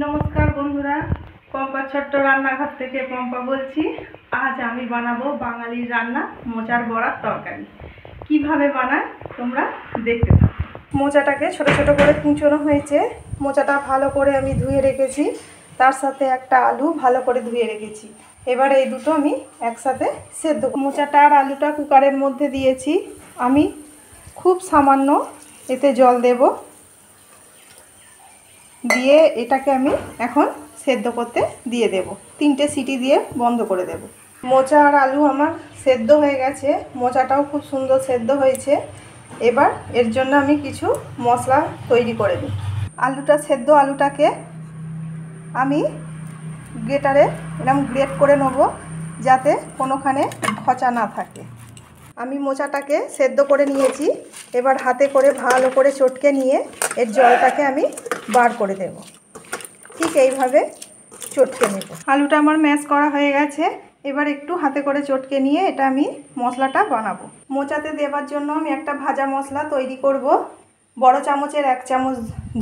নমস্কার বন্ধুরা, পম্পা ছোট্ট রান্নাঘর থেকে পম্পা বলছি। আজ আমি বানাবো বাঙালির রান্না মোচার বড়ার তরকারি। কিভাবে বানায় তোমরা দেখতে থাকো। মোচাটাকে ছোট ছোট করে কুঁচোনো হয়েছে। মোচাটা ভালো করে আমি ধুয়ে রেখেছি, তার সাথে একটা আলু ভালো করে ধুয়ে রেখেছি। এবার এই দুটো আমি একসাথে সেদ্ধ। মোচাটা আর আলুটা কুকারের মধ্যে দিয়েছি। আমি খুব সামান্য এতে জল দেব, দিয়ে এটাকে আমি এখন সেদ্ধ করতে দিয়ে দেব। 3টে সিটি দিয়ে বন্ধ করে দেব। মোচা আর আলু আমার সেদ্ধ হয়ে গেছে, মোচাটাও খুব সুন্দর সেদ্ধ হয়েছে। এবার এর জন্য আমি কিছু মশলা তৈরি করে নিই। আলুটা সেদ্ধ আলুটাকে আমি গ্রেটারে এরকম গ্রেট করে নেব, যাতে কোনোখানে খচা না থাকে। আমি মোচাটাকে সেদ্ধ করে নিয়েছি। এবার হাতে করে ভালো করে চটকে নিয়ে এর জলটাকে আমি বার করে দেব। ঠিক এইভাবে চটকে নেব। আলুটা আমার ম্যাশ করা হয়ে গেছে। এবার একটু হাতে করে চটকে নিয়ে এটা আমি মশলাটা বানাবো। মোচাতে দেওয়ার জন্য আমি একটা ভাজা মশলা তৈরি করব। বড় চামচের 1 চামচ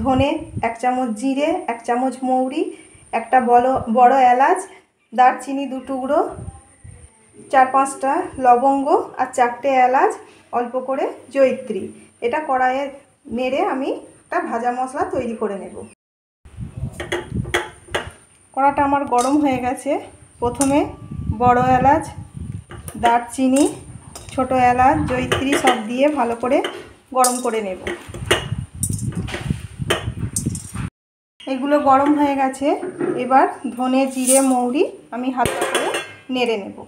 ধনে, 1 চামচ জিরে, 1 চামচ মৌরি, একটা বড় এলাচ, দারচিনি 2 টুকরো, 4-5টা লবঙ্গ আর 4টে এলাচ, অল্প করে জয়িত্রী। এটা কড়াইয়ে নেড়ে আমি একটা ভাজা মশলা তৈরি করে নেব। কড়াটা আমার গরম হয়ে গেছে। প্রথমে বড় এলাচ, দারচিনি, ছোট এলাচ, জয়িত্রী সব দিয়ে ভালো করে গরম করে নেব। এগুলো গরম হয়ে গেছে। এবার ধনে, জিরে, মৌরি আমি হালকা করে নেড়ে নেব।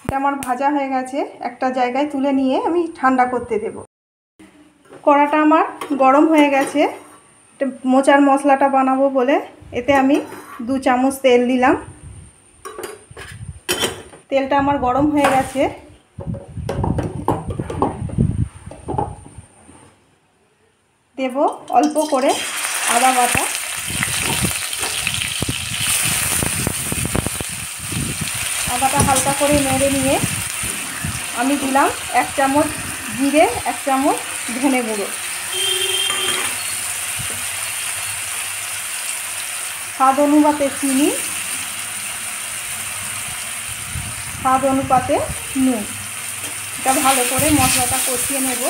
এটা আমার ভাজা হয়ে গেছে। একটা জায়গায় তুলে নিয়ে আমি ঠান্ডা করতে দেব। কড়াটা আমার গরম হয়ে গেছে। মোচার মশলাটা বানাবো বলে এতে আমি 2 চামচ তেল দিলাম। তেলটা আমার গরম হয়ে গেছে। দেব অল্প করে আদা বাটা, আদাটা হালকা করে নেড়ে নিয়ে আমি দিলাম 1 চামচ জিরে, 1 চামচ ধনে গুঁড়ো, স্বাদ অনুপাতে চিনি, স্বাদ অনুপাতে নুন। এটা ভালো করে মশলাটা কষিয়ে নেব।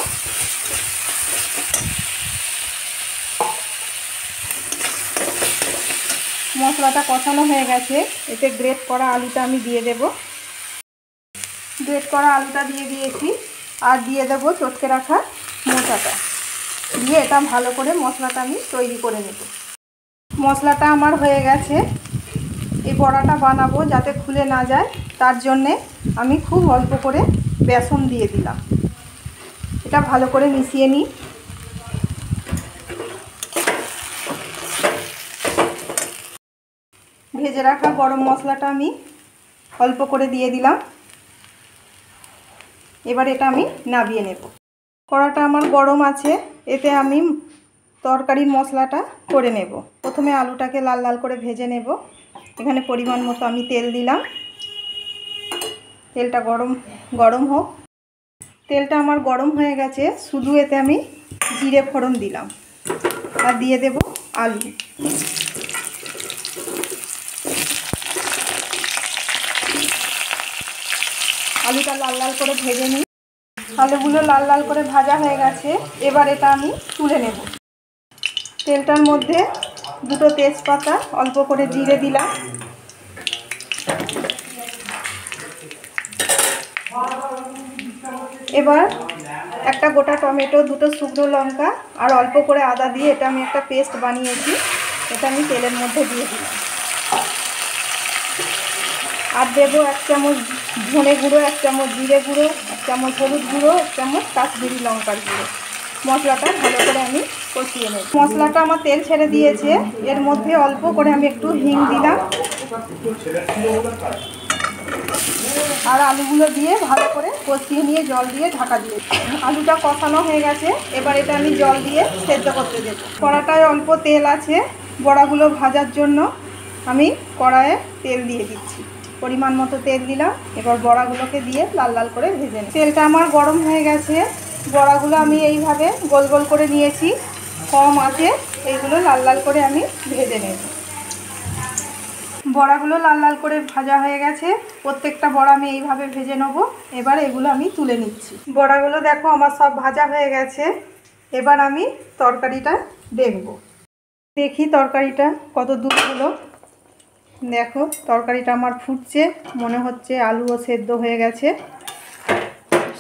মশলাটা কষানো হয়ে গেছে। এতে গ্রেট করা আলুটা আমি দিয়ে দেব। গ্রেট করা আলুটা দিয়ে দিয়েছি, আর দিয়ে দেব চটকে রাখা মোচাটা। দিয়ে এটা ভালো করে মশলাটা আমি তৈরি করে নেব। মশলাটা আমার হয়ে গেছে। এই বড়াটা বানাবো যাতে খুলে না যায়, তার জন্যে আমি খুব অল্প করে বেসন দিয়ে দিলাম। এটা ভালো করে মিশিয়ে নিই। ভেজে রাখা গরম মশলাটা আমি অল্প করে দিয়ে দিলাম। এবার এটা আমি নামিয়ে নেব। কড়াটা আমার গরম আছে, এতে আমি তরকারির মশলাটা করে নেব। প্রথমে আলুটাকে লাল লাল করে ভেজে নেব। এখানে পরিমাণ মতো আমি তেল দিলাম। তেলটা গরম হোক। তেলটা আমার গরম হয়ে গেছে। শুধু এতে আমি জিরে ফোড়ন দিলাম, আর দিয়ে দেব আলু। আলুটা লাল লাল করে ভেজে নিই। আলুগুলো লাল লাল করে ভাজা হয়ে গেছে। এবার এটা আমি তুলে নেব। তেলটার মধ্যে 2টো তেজপাতা, অল্প করে জিরে দিলাম। এবার একটা গোটা টমেটো, 2টো শুকনো লঙ্কা আর অল্প করে আদা দিয়ে এটা আমি একটা পেস্ট বানিয়েছি। এটা আমি তেলের মধ্যে দিয়ে দিলাম। আর দেব 1 চামচ ধনে গুঁড়ো, 1 চামচ জিরে গুঁড়ো, 1 চামচ হলুদ গুঁড়ো, 1 চামচ কাশ্মীরি লঙ্কার গুঁড়ো। মশলাটা ভালো করে আমি কষিয়ে নেব। মশলাটা আমার তেল ছেড়ে দিয়েছে। এর মধ্যে অল্প করে আমি একটু হিং দিলাম, আর আলুগুলো দিয়ে ভালো করে কষিয়ে নিয়ে জল দিয়ে ঢাকা দিয়ে। আলুটা কষানো হয়ে গেছে। এবার এটা আমি জল দিয়ে সেদ্ধ করতে দেব। কড়াটায় অল্প তেল আছে। বড়াগুলো ভাজার জন্য আমি কড়াইয়ে তেল দিয়ে দিচ্ছি। পরিমাণ মতো তেল দিলাম। এবার বড়াগুলোকে দিয়ে লাল লাল করে ভেজে নিই। তেলটা আমার গরম হয়ে গেছে। বড়াগুলো আমি এইভাবে গোল গোল করে নিয়েছি। কম আঁচে এইগুলো লাল লাল করে আমি ভেজে নেব। বড়াগুলো লাল লাল করে ভাজা হয়ে গেছে। প্রত্যেকটা বড়া আমি এইভাবে ভেজে নেব। এবার এগুলো আমি তুলে নিচ্ছি। বড়াগুলো দেখো আমার সব ভাজা হয়ে গেছে। এবার আমি তরকারিটা দেখব, দেখি তরকারিটা কত দূর হলো। দেখো তরকারিটা আমার ফুটছে, মনে হচ্ছে আলুও সেদ্ধ হয়ে গেছে,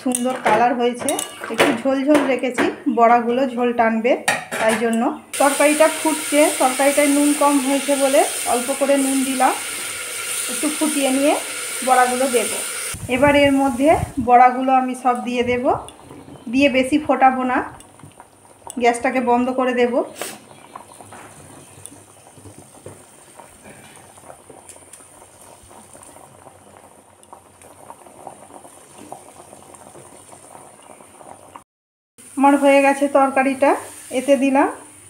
সুন্দর কালার হয়েছে। একটু ঝোল ঝোল রেখেছি, বড়াগুলো ঝোল টানবে তাই জন্য। তরকারিটা ফুটছে, তরকারিটায় নুন কম হয়েছে বলে অল্প করে নুন দিলাম। একটু ফুটিয়ে নিয়ে বড়াগুলো দেব। এবার এর মধ্যে বড়াগুলো আমি সব দিয়ে দেব। দিয়ে বেশি ফোটাবো না, গ্যাসটাকে বন্ধ করে দেব। আমার হয়ে গেছে তরকারিটা। এতে দিলাম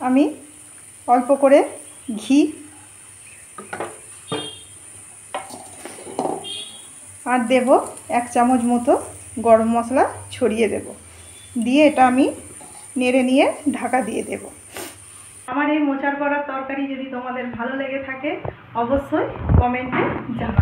আমি অল্প করে ঘি আর দেব 1 চামচ মতো গরম মশলা ছড়িয়ে দেব। দিয়ে এটা আমি নেড়ে নিয়ে ঢাকা দিয়ে দেব। আমার এই মোচার বড়ার তরকারি যদি তোমাদের ভালো লেগে থাকে অবশ্যই কমেন্টে জানাও।